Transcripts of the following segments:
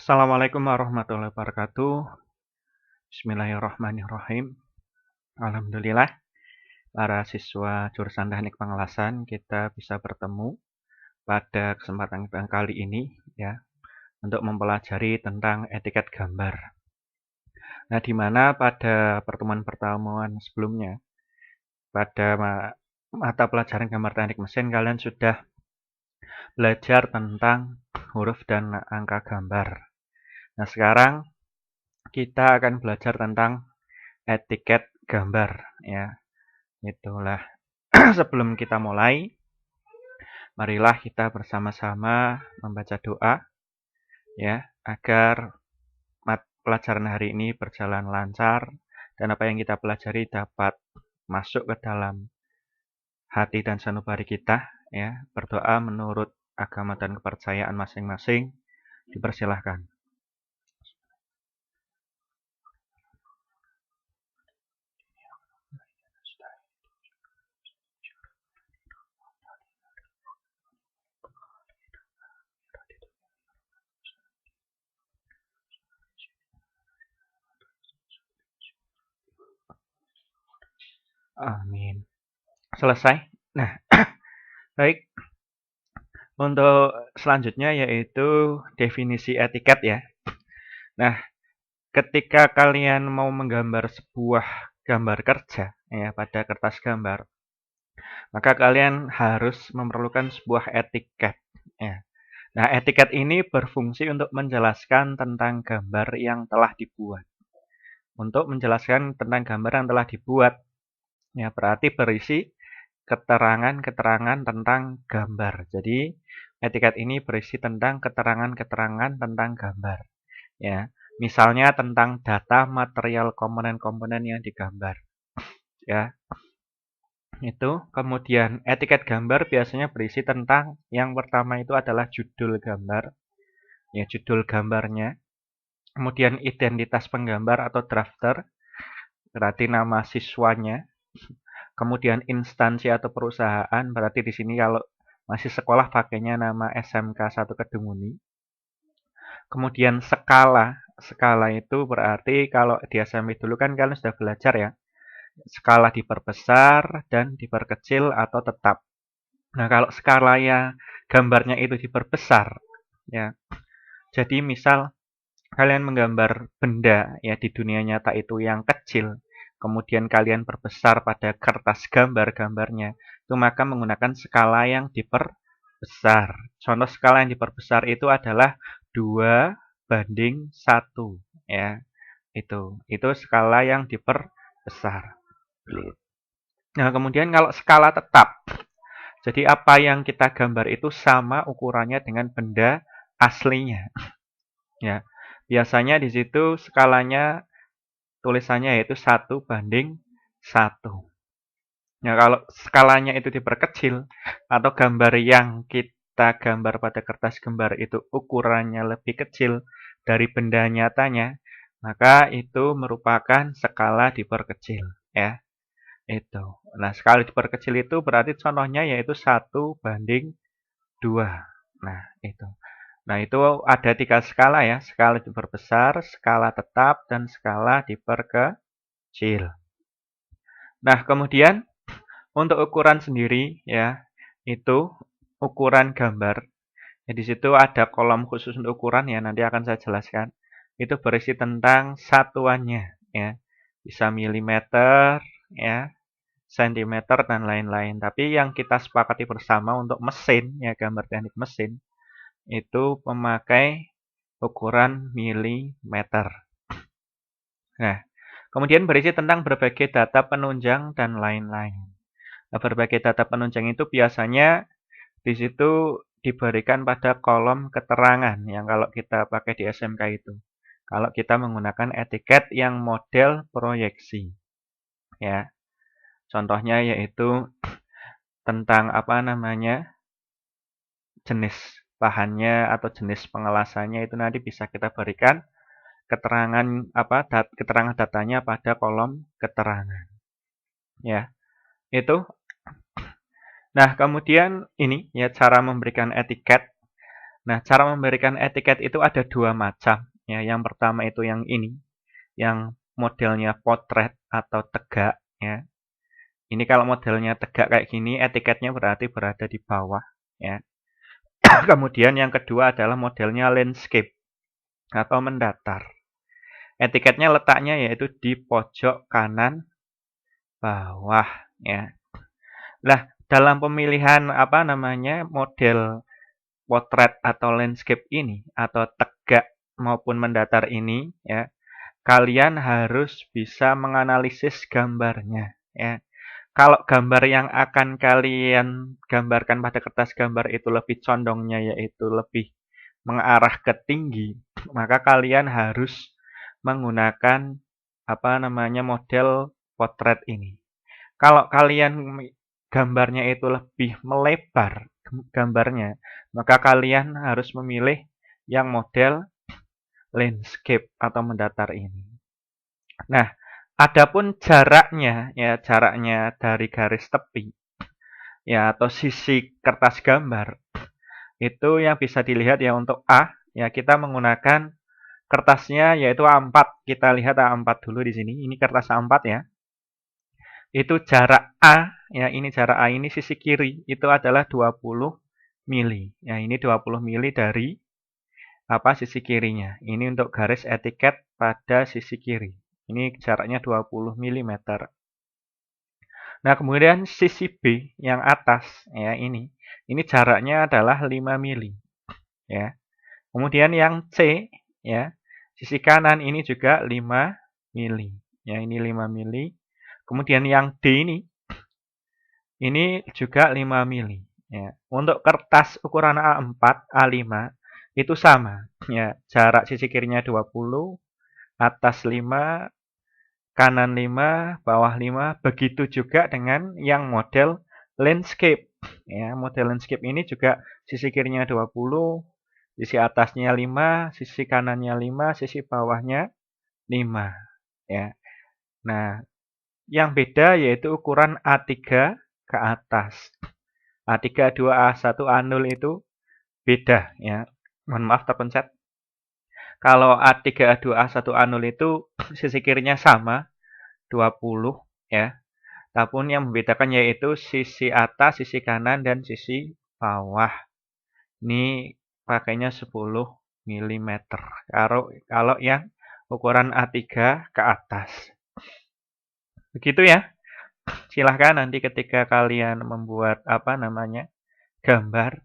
Assalamualaikum warahmatullahi wabarakatuh. Bismillahirrahmanirrahim. Alhamdulillah, para siswa jurusan Teknik Pengelasan kita bisa bertemu pada kesempatan kali ini ya untuk mempelajari tentang etiket gambar. Nah, di mana pada pertemuan-pertemuan sebelumnya pada mata pelajaran gambar teknik mesin kalian sudah belajar tentang huruf dan angka gambar. Nah, sekarang kita akan belajar tentang etiket gambar ya. Itulah. Sebelum kita mulai, marilah kita bersama-sama membaca doa ya agar pelajaran hari ini berjalan lancar dan apa yang kita pelajari dapat masuk ke dalam hati dan sanubari kita ya. Berdoa menurut agama dan kepercayaan masing-masing. Dipersilahkan. Amin. Selesai. Nah, baik. Untuk selanjutnya yaitu definisi etiket ya. Nah, ketika kalian mau menggambar sebuah gambar kerja ya pada kertas gambar, maka kalian harus memerlukan sebuah etiket ya. Nah, etiket ini berfungsi untuk menjelaskan tentang gambar yang telah dibuat. Untuk menjelaskan tentang gambar yang telah dibuat ya berarti berisi keterangan-keterangan tentang gambar. Jadi, etiket ini berisi tentang keterangan-keterangan tentang gambar. Ya, misalnya tentang data material komponen-komponen yang digambar. Ya, itu. Kemudian etiket gambar biasanya berisi tentang yang pertama itu adalah judul gambar. Ya, judul gambarnya. Kemudian identitas penggambar atau drafter, berarti nama siswanya. Kemudian instansi atau perusahaan, berarti di sini kalau masih sekolah pakainya nama SMK 1 Kedunguni. Kemudian skala. Skala itu berarti kalau di SMP dulu kan kalian sudah belajar ya. Skala diperbesar dan diperkecil atau tetap. Nah, kalau skalanya gambarnya itu diperbesar ya. Jadi misal kalian menggambar benda ya di dunia nyata itu yang kecil, kemudian kalian perbesar pada kertas gambar-gambarnya, itu maka menggunakan skala yang diperbesar. Contoh skala yang diperbesar itu adalah 2:1 ya. Itu skala yang diperbesar. Nah, kemudian kalau skala tetap, jadi apa yang kita gambar itu sama ukurannya dengan benda aslinya. Ya, biasanya di situ skalanya tulisannya yaitu 1:1. Nah, kalau skalanya itu diperkecil atau gambar yang kita gambar pada kertas gambar itu ukurannya lebih kecil dari benda nyatanya, maka itu merupakan skala diperkecil ya. Itu. Nah, skala diperkecil itu berarti contohnya yaitu 1:2. Nah, itu. Nah, itu ada 3 skala ya, skala diperbesar, skala tetap, dan skala diperkecil. Nah, kemudian untuk ukuran sendiri ya, itu ukuran gambar. Ya, di situ ada kolom khusus untuk ukuran ya, nanti akan saya jelaskan. Itu berisi tentang satuannya ya. Bisa milimeter ya, sentimeter dan lain-lain. Tapi yang kita sepakati bersama untuk mesin ya, gambar teknik mesin itu memakai ukuran milimeter. Nah, kemudian berisi tentang berbagai data penunjang dan lain-lain. Nah, berbagai data penunjang itu biasanya di situ diberikan pada kolom keterangan yang kalau kita pakai di SMK itu. Kalau kita menggunakan etiket yang model proyeksi. Ya. Contohnya yaitu tentang apa namanya? Jenis bahannya atau jenis pengelasannya itu nanti bisa kita berikan keterangan datanya pada kolom keterangan. Ya. Itu. Nah, kemudian ini ya cara memberikan etiket. Nah, cara memberikan etiket itu ada dua macam. Ya, yang pertama itu yang ini, yang modelnya potret atau tegak. Ya, ini kalau modelnya tegak kayak gini, etiketnya berarti berada di bawah. Ya. Kemudian yang kedua adalah modelnya landscape atau mendatar. Etiketnya letaknya yaitu di pojok kanan bawah. Ya. Nah, dalam pemilihan apa namanya model potret atau landscape ini atau tegak maupun mendatar ini ya, kalian harus bisa menganalisis gambarnya ya. Kalau gambar yang akan kalian gambarkan pada kertas gambar itu lebih condongnya yaitu lebih mengarah ke tinggi, maka kalian harus menggunakan apa namanya model potret ini. Kalau kalian gambarnya itu lebih melebar gambarnya, maka kalian harus memilih yang model landscape atau mendatar ini. Nah, adapun jaraknya ya jaraknya dari garis tepi ya atau sisi kertas gambar itu yang bisa dilihat ya untuk A ya kita menggunakan kertasnya yaitu A4. Kita lihat A4 dulu di sini. Ini kertas A4 ya. Itu jarak A, ya ini jarak A ini sisi kiri itu adalah 20 mili. Ya, ini 20 mili dari apa sisi kirinya. Ini untuk garis etiket pada sisi kiri. Ini jaraknya 20 mm. Nah, kemudian sisi B yang atas ya ini jaraknya adalah 5 mili ya. Kemudian yang C ya, sisi kanan ini juga 5 mili. Ya, ini 5 mili. Kemudian yang D ini juga 5 mili. Ya. Untuk kertas ukuran A4, A5 itu sama. Ya, jarak sisi kirinya 20, atas 5, kanan 5, bawah 5. Begitu juga dengan yang model landscape. Ya, model landscape ini juga sisi kirinya 20, sisi atasnya 5, sisi kanannya 5, sisi bawahnya 5. Ya. Nah, yang beda yaitu ukuran A3 ke atas. A3, A2, A1, A0 itu beda ya. Mohon maaf terpencet. Kalau A3, A2, A1, A0 itu sisi kirinya sama 20 ya. Namun yang membedakan yaitu sisi atas, sisi kanan dan sisi bawah. Ini pakainya 10 mm. Kalau yang ukuran A3 ke atas. Begitu ya. Silahkan nanti ketika kalian membuat apa namanya gambar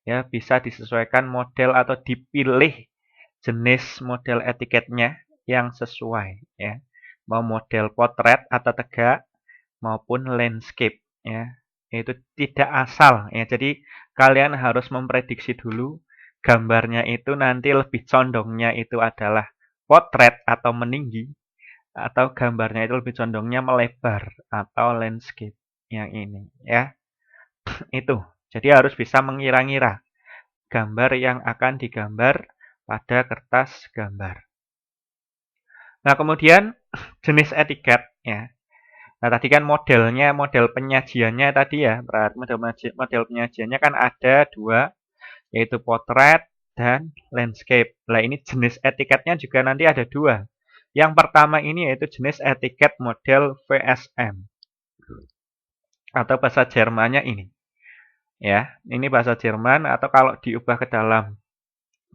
ya bisa disesuaikan model atau dipilih jenis model etiketnya yang sesuai ya. Mau model potret atau tegak maupun landscape ya. Itu tidak asal ya. Jadi kalian harus memprediksi dulu gambarnya itu nanti lebih condongnya itu adalah potret atau meninggi atau gambarnya itu lebih condongnya melebar atau landscape yang ini ya. Itu. Jadi harus bisa mengira-ngira gambar yang akan digambar pada kertas gambar. Nah, kemudian jenis etiket ya. Nah, tadi kan modelnya, model penyajiannya tadi ya. Model penyajiannya kan ada dua, yaitu potret dan landscape. Nah, ini jenis etiketnya juga nanti ada dua. Yang pertama ini yaitu jenis etiket model VSM. Atau bahasa Jermannya ini. Ya, ini bahasa Jerman atau kalau diubah ke dalam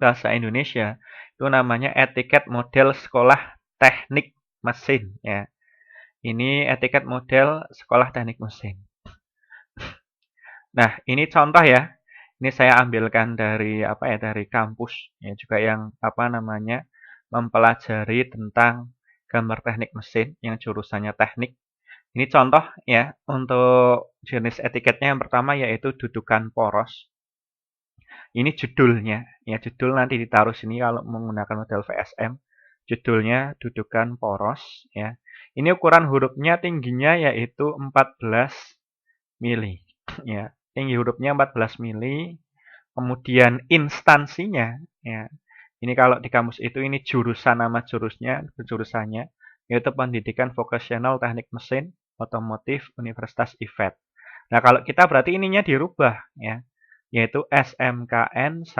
bahasa Indonesia itu namanya etiket model sekolah teknik mesin ya. Ini etiket model sekolah teknik mesin. Nah, ini contoh ya. Ini saya ambilkan dari apa ya, dari kampus ya juga yang apa namanya mempelajari tentang gambar teknik mesin yang jurusannya teknik. Ini contoh ya untuk jenis etiketnya yang pertama yaitu dudukan poros. Ini judulnya, ya judul nanti ditaruh sini kalau menggunakan model VSM. Judulnya dudukan poros ya. Ini ukuran hurufnya tingginya yaitu 14 mili ya. Tinggi hurufnya 14 mili. Kemudian instansinya ya. Ini kalau di kamus itu ini jurusan nama jurusannya yaitu Pendidikan Vokasional Teknik Mesin Otomotif Universitas IFET. Nah, kalau kita berarti ininya dirubah ya. yaitu SMKN 1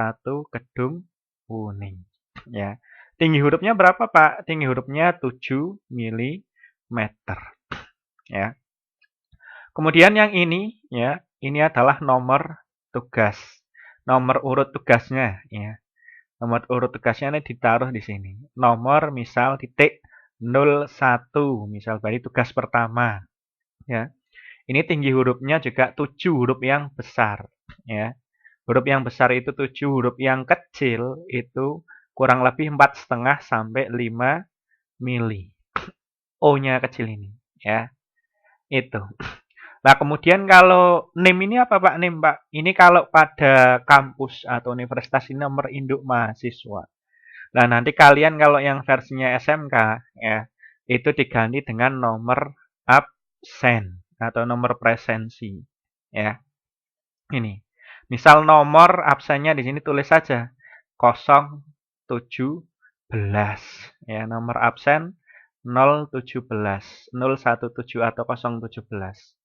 Kedung Kuning. Ya. Tinggi hurufnya berapa, Pak? Tinggi hurufnya 7 mm. Ya. Kemudian yang ini, ya, ini adalah nomor tugas. Nomor urut tugasnya, ya. Nomor urut tugasnya ini ditaruh di sini. Nomor misal titik 01, misal berarti tugas pertama. Ya. Ini tinggi hurufnya juga 7 huruf yang besar. Ya. Huruf yang besar itu 7, huruf yang kecil itu kurang lebih 4,5 sampai 5 mili. O-nya kecil ini. Ya. Itu. Nah, kemudian kalau NIM ini apa, Pak? NIM, Pak. Ini kalau pada kampus atau universitas ini nomor induk mahasiswa. Nah, nanti kalian kalau yang versinya SMK, ya, itu diganti dengan nomor absen atau nomor presensi. Ya, ini. Misal nomor absennya di sini tulis saja 017. Ya, nomor absen 017, 017 atau 017.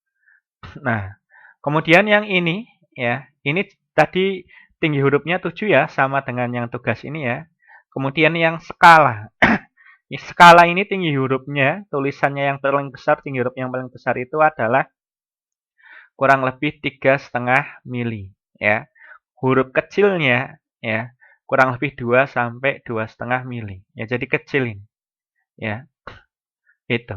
Nah, kemudian yang ini, ya, ini tadi tinggi hurufnya 7 ya, sama dengan yang tugas ini ya. Kemudian yang skala. Skala ini tinggi hurufnya, tulisannya yang paling besar, tinggi huruf yang paling besar itu adalah kurang lebih 3,5 mili. Ya. Huruf kecilnya, ya, kurang lebih 2 sampai 2,5 mili. Ya, jadi kecil ini. Ya, itu.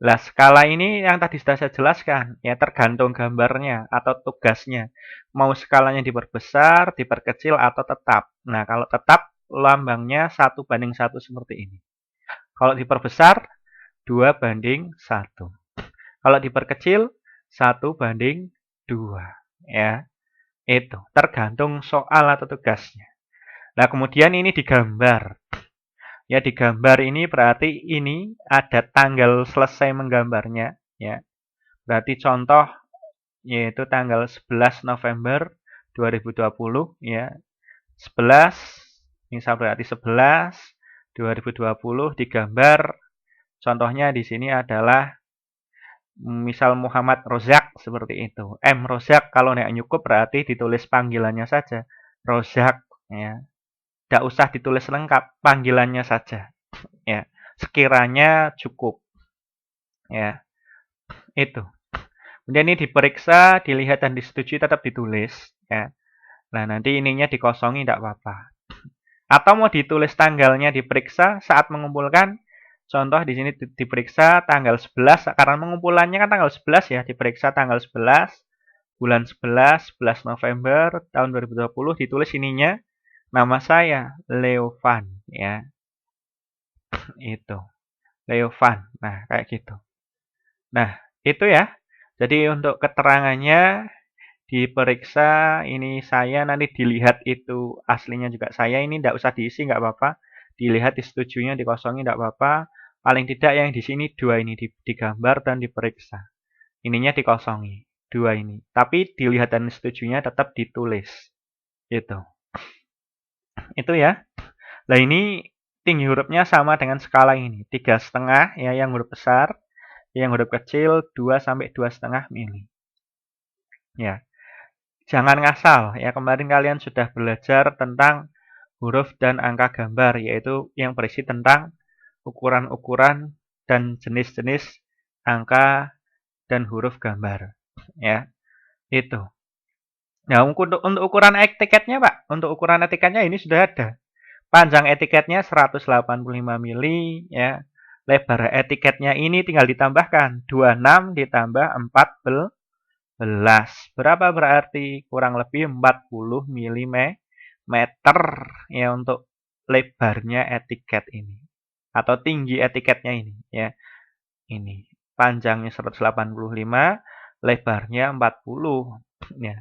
Lah, skala ini yang tadi sudah saya jelaskan, ya tergantung gambarnya atau tugasnya. Mau skalanya diperbesar, diperkecil, atau tetap. Nah, kalau tetap, lambangnya 1:1 seperti ini. Kalau diperbesar, 2:1. Kalau diperkecil, 1:2. Ya, itu. Tergantung soal atau tugasnya. Nah, kemudian ini digambar. Ya, di gambar ini berarti ini ada tanggal selesai menggambarnya. Ya, berarti contoh yaitu tanggal 11 November 2020. Ya, 11, misal berarti 11 2020 digambar. Contohnya di sini adalah misal Muhammad Rozak seperti itu. M Rozak kalau nggak nyukup berarti ditulis panggilannya saja. Rozak, ya. Tidak usah ditulis lengkap, panggilannya saja. Ya, sekiranya cukup. Ya, itu. Kemudian ini diperiksa, dilihat dan disetujui tetap ditulis. Ya. Nah, nanti ininya dikosongi tidak apa-apa. Atau mau ditulis tanggalnya diperiksa saat mengumpulkan. Contoh di sini diperiksa tanggal 11, karena mengumpulannya kan tanggal 11 ya, diperiksa tanggal 11, bulan 11, 11 November tahun 2020, ditulis ininya, nama saya Leovan, ya. Itu. Leovan. Nah, kayak gitu. Nah, itu ya. Jadi untuk keterangannya diperiksa, ini saya, nanti dilihat itu aslinya juga saya, ini tidak usah diisi, nggak apa-apa. Dilihat, disetujuinya, dikosongi, nggak apa-apa. Paling tidak yang di sini 2 ini digambar dan diperiksa. Ininya dikosongi, 2 ini. Tapi dilihat dan disetujuinya tetap ditulis. Itu. Itu ya. Nah, ini tinggi hurufnya sama dengan skala ini. 3,5 ya yang huruf besar. Yang huruf kecil 2 sampai 2,5 mili. Ya. Jangan ngasal ya. Kemarin kalian sudah belajar tentang huruf dan angka gambar, yaitu yang berisi tentang ukuran-ukuran dan jenis-jenis angka dan huruf gambar. Ya. Itu. Nah, untuk ukuran etiketnya, Pak. Untuk ukuran etiketnya ini sudah ada. Panjang etiketnya 185 mili ya. Lebar etiketnya ini tinggal ditambahkan 26 ditambah 14. Berapa berarti? Kurang lebih 40 mm ya untuk lebarnya etiket ini. Atau tinggi etiketnya ini ya. Ini panjangnya 185, lebarnya 40 ya.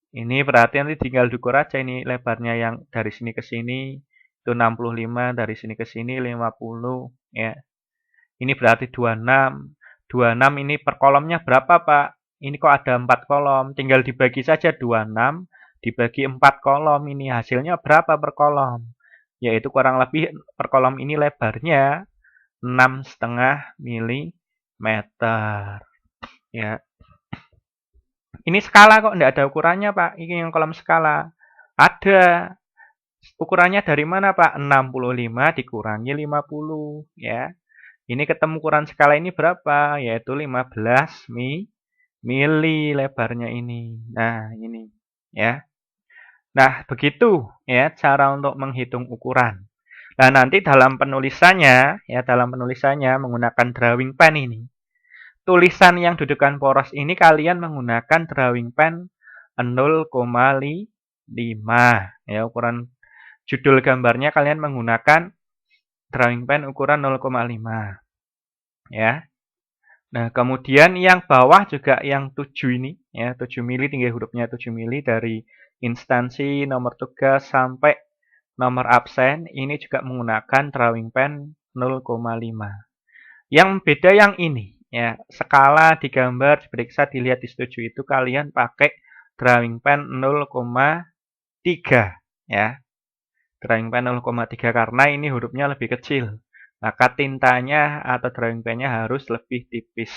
Ini berarti nanti tinggal diukur aja ini lebarnya yang dari sini ke sini itu 65, dari sini ke sini 50 ya. Ini berarti 26. 26 ini per kolomnya berapa, Pak? Ini kok ada 4 kolom. Tinggal dibagi saja 26 dibagi 4 kolom, ini hasilnya berapa per kolom? Yaitu kurang lebih per kolom ini lebarnya 6,5 mm. Ya. Ini skala kok, enggak ada ukurannya, Pak. Ini yang kolom skala. Ada. Ukurannya dari mana, Pak? 65 dikurangi 50, ya. Ini ketemu ukuran skala ini berapa? Yaitu 15 mili lebarnya ini. Nah, ini, ya. Nah, begitu ya cara untuk menghitung ukuran. Nah, nanti dalam penulisannya, ya dalam penulisannya menggunakan drawing pen ini. Tulisan yang dudukan poros ini kalian menggunakan drawing pen 0,5 ya, ukuran judul gambarnya kalian menggunakan drawing pen ukuran 0,5 ya. Nah, kemudian yang bawah juga yang 7 ini ya, 7 mili tinggi hurufnya 7 mili dari instansi, nomor tugas sampai nomor absen ini juga menggunakan drawing pen 0,5. Yang beda yang ini ya, skala digambar, diperiksa, dilihat, disetujui itu kalian pakai drawing pen 0,3 ya. Drawing pen 0,3 karena ini hurufnya lebih kecil. Maka tintanya atau drawing pennya harus lebih tipis.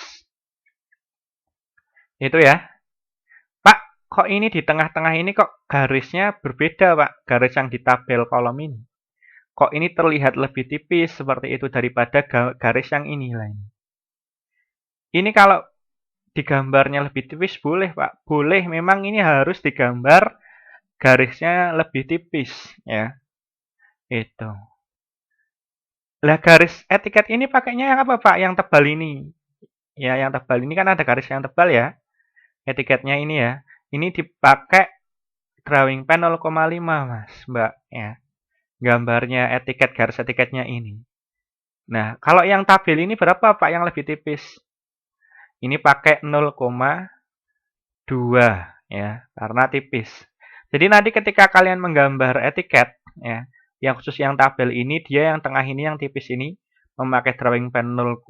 Itu ya. Pak, kok ini di tengah-tengah ini kok garisnya berbeda, Pak? Garis yang di tabel kolom ini. Kok ini terlihat lebih tipis seperti itu daripada garis yang ini lain. Ini kalau digambarnya lebih tipis boleh, Pak. Boleh, memang ini harus digambar garisnya lebih tipis ya. Itu. Lah garis etiket ini pakainya yang apa, Pak? Yang tebal ini. Ya, yang tebal ini kan ada garis yang tebal ya. Etiketnya ini ya. Ini dipakai drawing pen 0,5, Mas, Mbak ya. Gambarnya etiket, garis etiketnya ini. Nah, kalau yang tabel ini berapa, Pak, yang lebih tipis? Ini pakai 0,2 ya, karena tipis. Jadi nanti ketika kalian menggambar etiket ya, yang khusus yang tabel ini, dia yang tengah ini yang tipis ini memakai drawing pen 0,2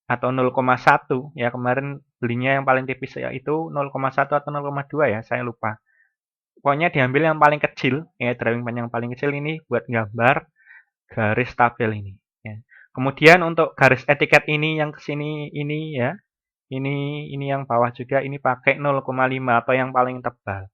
atau 0,1 ya, kemarin belinya yang paling tipis yaitu 0,1 atau 0,2 ya, saya lupa. Pokoknya diambil yang paling kecil ya, drawing pen yang paling kecil ini buat gambar garis tabel ini ya. Kemudian untuk garis etiket ini yang kesini ini ya, ini yang bawah juga ini pakai 0,5 atau yang paling tebal.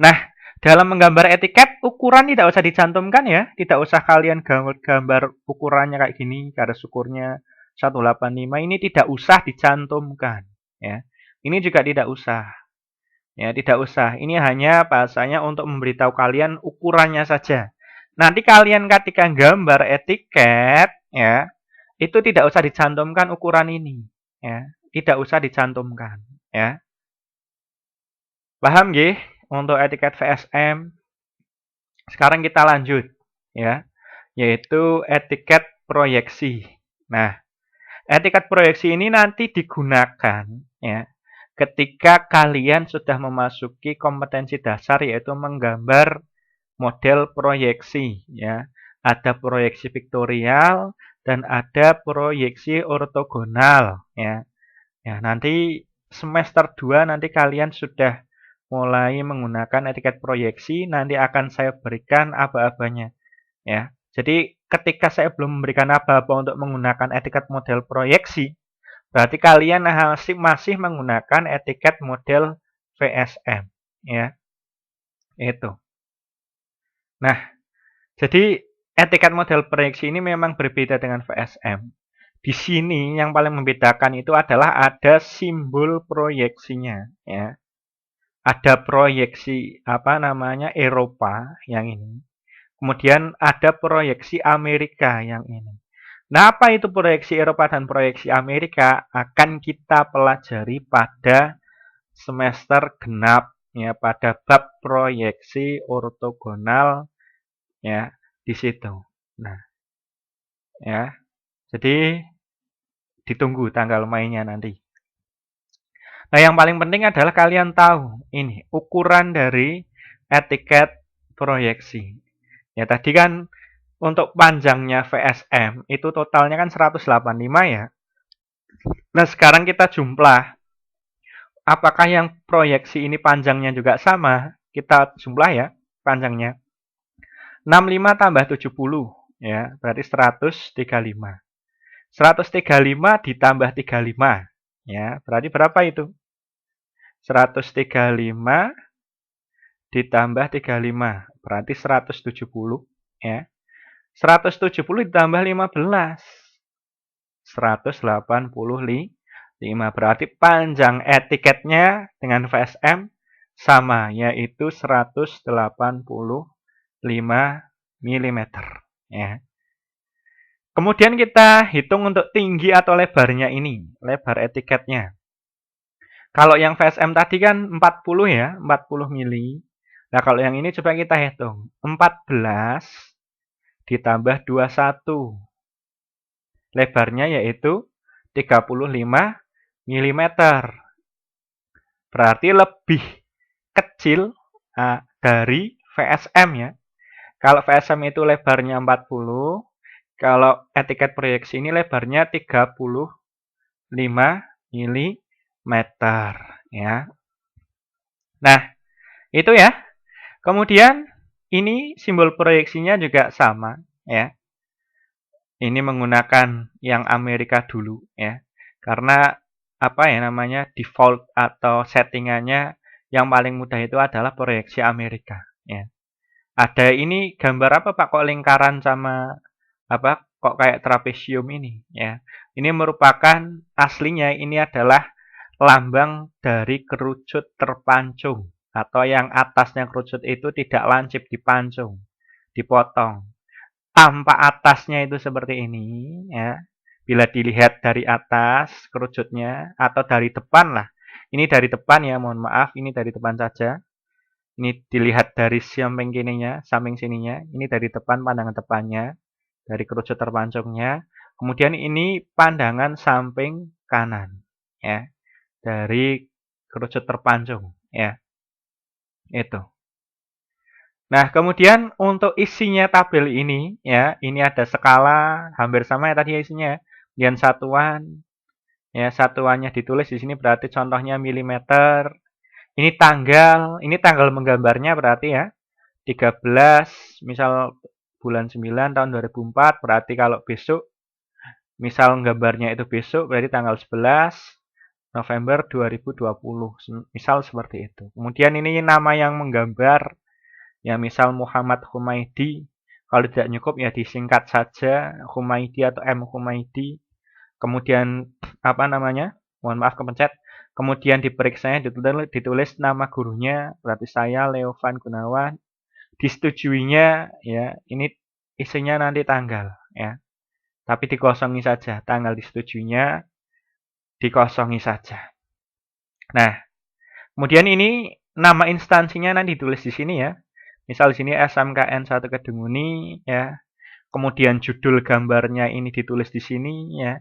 Nah, dalam menggambar etiket ukuran tidak usah dicantumkan ya, tidak usah kalian gambar ukurannya kayak gini, garis ukurnya 185 ini tidak usah dicantumkan ya. Ini juga tidak usah. Ya, tidak usah. Ini hanya bahasanya untuk memberitahu kalian ukurannya saja. Nanti kalian ketika gambar etiket ya, itu tidak usah dicantumkan ukuran ini ya. Tidak usah dicantumkan ya. Paham nggih untuk etiket VSM? Sekarang kita lanjut ya, yaitu etiket proyeksi. Nah, etiket proyeksi ini nanti digunakan ya ketika kalian sudah memasuki kompetensi dasar yaitu menggambar model proyeksi ya. Ada proyeksi vektorial dan ada proyeksi ortogonal ya. Ya, nanti semester 2 nanti kalian sudah mulai menggunakan etiket proyeksi, nanti akan saya berikan aba-abanya ya. Jadi ketika saya belum memberikan aba-aba untuk menggunakan etiket model proyeksi, berarti kalian masih menggunakan etiket model VSM ya. Itu. Nah, jadi etiket model proyeksi ini memang berbeda dengan VSM. Di sini yang paling membedakan itu adalah ada simbol proyeksinya ya. Ada proyeksi Eropa yang ini. Kemudian ada proyeksi Amerika yang ini. Nah, apa itu proyeksi Eropa dan proyeksi Amerika akan kita pelajari pada semester genap ya, pada bab proyeksi ortogonal ya di situ. Nah, ya. Jadi ditunggu tanggal mainnya nanti. Nah, yang paling penting adalah kalian tahu ini ukuran dari etiket proyeksi. Ya, tadi kan untuk panjangnya VSM itu totalnya kan 185 ya. Nah, sekarang kita jumlah. Apakah yang proyeksi ini panjangnya juga sama? Kita jumlah ya panjangnya. 65 tambah 70 ya, berarti 135. 135 ditambah 35 ya, berarti berapa itu? 135 ditambah 35 berarti 170 ya. 170 ditambah 15 185 berarti panjang etiketnya dengan VSM sama, yaitu 185 mm ya. Kemudian kita hitung untuk tinggi atau lebarnya ini, lebar etiketnya. Kalau yang VSM tadi kan 40 ya, 40 mili. Nah, kalau yang ini coba kita hitung. 14 ditambah 21. Lebarnya yaitu 35 mm. Berarti lebih kecil dari VSM ya. Kalau VSM itu lebarnya 40, kalau etiket proyeksi ini lebarnya 35 mm ya. Nah, itu ya. Kemudian ini simbol proyeksinya juga sama ya. Ini menggunakan yang Amerika dulu ya. Karena apa ya namanya, default atau settingannya yang paling mudah itu adalah proyeksi Amerika ya. Ada ini gambar apa Pak, kok lingkaran sama apa kok kayak trapesium ini ya. Ini merupakan aslinya ini adalah lambang dari kerucut terpancung atau yang atasnya kerucut itu tidak lancip, dipancung, dipotong. Tampak atasnya itu seperti ini ya. Bila dilihat dari atas kerucutnya atau dari depan lah. Ini dari depan ya, mohon maaf, ini dari depan saja. Ini dilihat dari samping kirinya, samping sininya. Ini dari depan, pandangan depannya, dari kerucut terpancungnya. Kemudian ini pandangan samping kanan ya, dari kerucut terpancung ya. Itu. Nah, kemudian untuk isinya tabel ini ya, ini ada skala hampir sama ya tadi isinya. Kemudian satuan ya, satuannya ditulis di sini berarti contohnya milimeter. Ini tanggal menggambarnya berarti ya 13 misal bulan 9 tahun 2004 berarti kalau besok misal gambarnya itu besok berarti tanggal 11 November 2020. Misal seperti itu. Kemudian ini nama yang menggambar ya, misal Muhammad Humaidi. Kalau tidak cukup ya disingkat saja Humaidi atau M Humaidi. Kemudian apa namanya? Mohon maaf kepencet. Kemudian diperiksanya ditulis nama gurunya, berarti saya Leo Van Gunawan. Disetujuinya ya, ini isinya nanti tanggal ya. Tapi dikosongi saja, tanggal disetujuinya dikosongi saja. Nah, kemudian ini nama instansinya nanti ditulis di sini ya. Misal di sini SMKN 1 Kedunguni ya. Kemudian judul gambarnya ini ditulis di sini ya.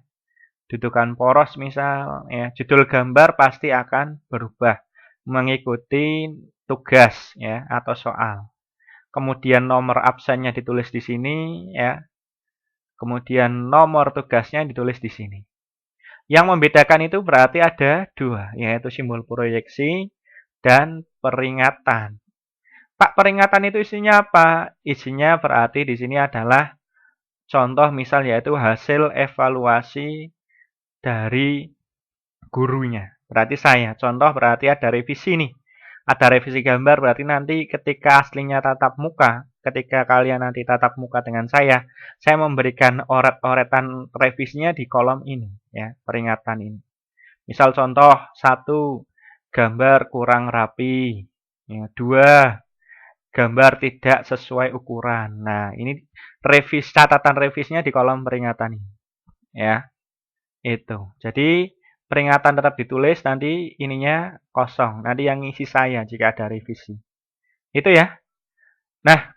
Dudukan poros misal ya. Judul gambar pasti akan berubah mengikuti tugas ya atau soal. Kemudian nomor absennya ditulis di sini ya. Kemudian nomor tugasnya ditulis di sini. Yang membedakan itu berarti ada dua, yaitu simbol proyeksi dan peringatan. Pak, peringatan itu isinya apa? Isinya berarti di sini adalah contoh misal yaitu hasil evaluasi dari gurunya. Berarti saya. Contoh berarti ada revisi nih. Ada revisi gambar berarti nanti ketika aslinya tatap muka, ketika kalian nanti tatap muka dengan saya memberikan oret-oretan revisinya di kolom ini ya, peringatan ini. Misal contoh 1, gambar kurang rapi. Ya, 2, gambar tidak sesuai ukuran. Nah, ini catatan revisinya di kolom peringatan ini. Ya. Itu. Jadi peringatan tetap ditulis, nanti ininya kosong. Nanti yang ngisi saya jika ada revisi. Itu ya. Nah,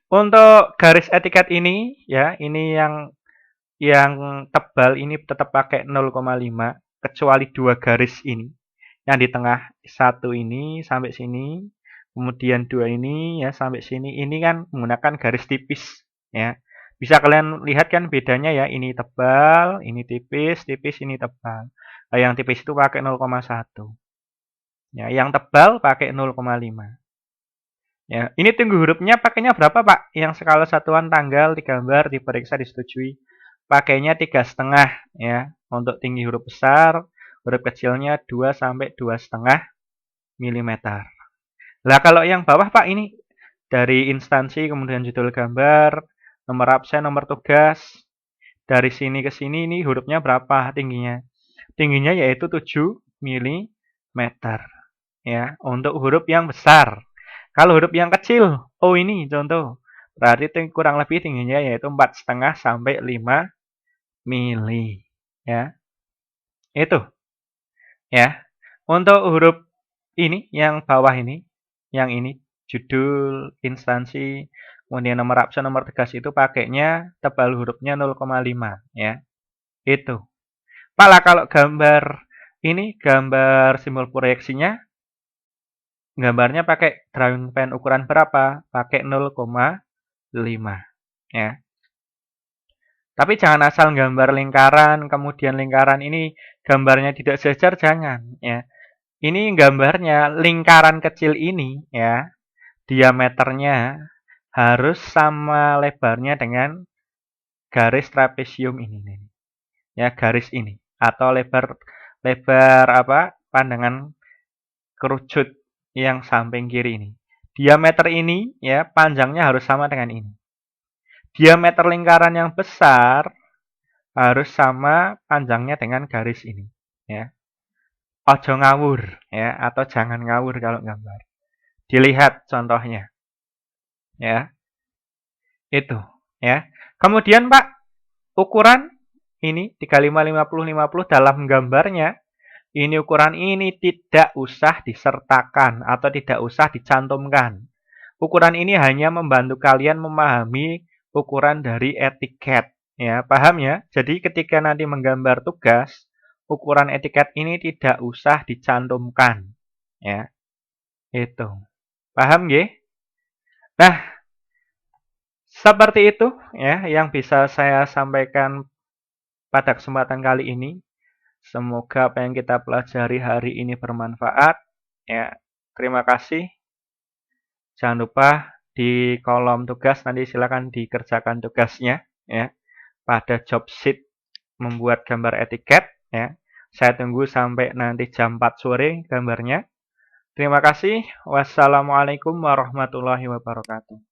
untuk garis etiket ini ya, ini yang tebal ini tetap pakai 0,5 kecuali 2 garis ini. Yang di tengah 1 ini sampai sini, kemudian 2 ini ya sampai sini. Ini kan menggunakan garis tipis ya. Bisa kalian lihat kan bedanya ya, ini tebal, ini tipis, ini tebal. Nah, yang tipis itu pakai 0,1. Ya, yang tebal pakai 0,5. Ya, ini tunggu hurufnya pakainya berapa, Pak? Yang skala satuan tanggal digambar, diperiksa, disetujui. Pakainya 3,5 ya. Untuk tinggi huruf besar, huruf kecilnya 2 sampai 2,5. mm. Lah kalau yang bawah Pak ini dari instansi, kemudian judul gambar, nomor absen, nomor tugas, dari sini ke sini ini hurufnya berapa tingginya? Tingginya yaitu 7 mm ya, untuk huruf yang besar. Kalau huruf yang kecil, oh ini contoh. Berarti kurang lebih tingginya yaitu 4,5 sampai 5 mili ya. Itu ya. Untuk huruf ini yang bawah ini, yang ini judul, instansi, kemudian nomor absen, nomor tegas itu pakainya tebal hurufnya 0,5 ya. Itu. Malah kalau gambar ini, gambar simbol proyeksinya, gambarnya pakai drawing pen ukuran berapa? Pakai 0,5 ya. Tapi jangan asal gambar lingkaran, kemudian lingkaran ini gambarnya tidak sejajar, jangan ya. Ini gambarnya lingkaran kecil ini ya, diameternya harus sama lebarnya dengan garis trapesium ini nih. Ya, garis ini atau lebar apa? Pandangan kerucut yang samping kiri ini. Diameter ini ya, panjangnya harus sama dengan ini. Diameter lingkaran yang besar harus sama panjangnya dengan garis ini ya. Ojo ngawur ya, atau jangan ngawur kalau gambar. Dilihat contohnya ya. Itu ya. Kemudian Pak, ukuran ini 35 50 50 dalam gambarnya, ini ukuran ini tidak usah disertakan atau tidak usah dicantumkan. Ukuran ini hanya membantu kalian memahami ukuran dari etiket. Ya, paham ya? Jadi ketika nanti menggambar tugas, ukuran etiket ini tidak usah dicantumkan. Ya, itu. Paham ya? Nah, seperti itu ya yang bisa saya sampaikan pada kesempatan kali ini. Semoga apa yang kita pelajari hari ini bermanfaat. Ya, terima kasih. Jangan lupa di kolom tugas nanti silakan dikerjakan tugasnya ya. Pada job sheet membuat gambar etiket ya. Saya tunggu sampai nanti jam 4 sore gambarnya. Terima kasih. Wassalamualaikum warahmatullahi wabarakatuh.